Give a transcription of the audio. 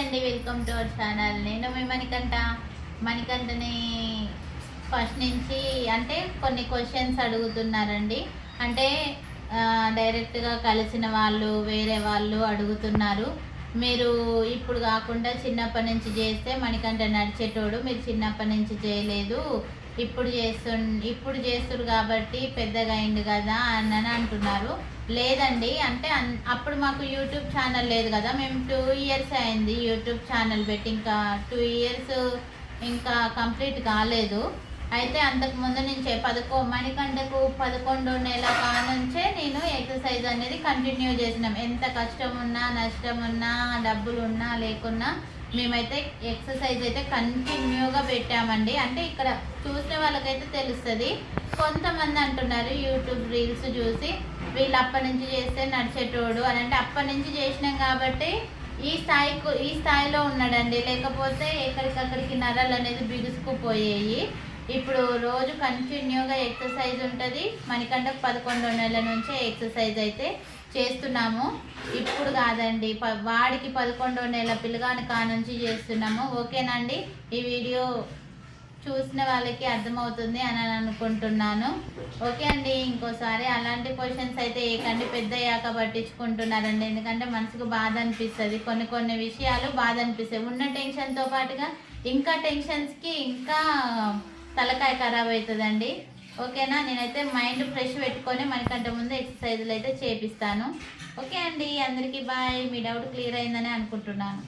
అండి, welcome to our channel. నేను మీ మణికంఠని first నుంచి అంటే కొన్ని క్వశ్చన్స్ అడుగుతున్నారండి. అంటే డైరెక్ట్గా కలిసిన వాళ్ళు వేరే వాళ్ళు అడుగుతున్నారు. మీరు ఇప్పుడు కాకుండా చిన్నప్పటి నుంచి చేస్తే మణికంఠ నడిచేటోడు, మీరు చిన్నప్పటి నుంచి చేయలేదు, ఇప్పుడు చేస్తురు కాబట్టి పెద్దగా అయింది కదా అని అంటున్నారు. లేదండి, అంటే అప్పుడు మాకు యూట్యూబ్ ఛానల్ లేదు కదా, మేము 2 years అయింది యూట్యూబ్ ఛానల్ పెట్టి, ఇంకా 2 years ఇంకా కంప్లీట్ కాలేదు. అయితే అంతకుముందు నుంచే మణికంఠకు 11వ నెల కానుంచే నేను ఎక్సర్సైజ్ అనేది కంటిన్యూ చేసినాం. ఎంత కష్టం ఉన్నా నష్టం ఉన్నా డబ్బులు ఉన్నా లేకున్నా మేమైతే ఎక్సర్సైజ్ అయితే కంటిన్యూగా పెట్టామండి. అంటే ఇక్కడ చూసిన వాళ్ళకైతే తెలుస్తుంది. కొంతమంది అంటున్నారు యూట్యూబ్ రీల్స్ చూసి వీళ్ళు అప్పటి నుంచి చేస్తే నడిచేటోడు అని, అంటే అప్పటి నుంచి చేసినాం కాబట్టి ఈ స్థాయిలో ఉన్నాడండి. లేకపోతే ఎక్కడికక్కడికి నరాలు అనేది బిగుసుకుపోయాయి. ఇప్పుడు రోజు కంటిన్యూగా ఎక్సర్సైజ్ ఉంటుంది. మణికంఠకు 11వ నెల నుంచే ఎక్సర్సైజ్ అయితే చేస్తున్నాము. ఇప్పుడు కాదండి, వాడికి 11వ నెల పిల్లగాని కానుంచి చేస్తున్నాము. ఓకేనండి, ఈ వీడియో చూసిన వాళ్ళకి అర్థమవుతుంది అని అనుకుంటున్నాను. ఓకే అండి, ఇంకోసారి అలాంటి క్వశ్చన్స్ అయితే ఏకండి పెద్ద అయ్యాక పట్టించుకుంటున్నారండి. ఎందుకంటే మనసుకు బాధ అనిపిస్తుంది, కొన్ని విషయాలు బాధ అనిపిస్తాయి. ఉన్న టెన్షన్తో పాటుగా ఇంకా టెన్షన్స్కి ఇంకా తలకాయ ఖరాబ్ అవుతుందండి. ఓకేనా, నేనైతే మైండ్ ఫ్రెష్ పెట్టుకొని మణికంఠ ముందు ఎక్సర్సైజులు అయితే చేపిస్తాను. ఓకే అండి, అందరికీ బాయ్. మీ డౌట్ క్లియర్ అయిందని అనుకుంటున్నాను.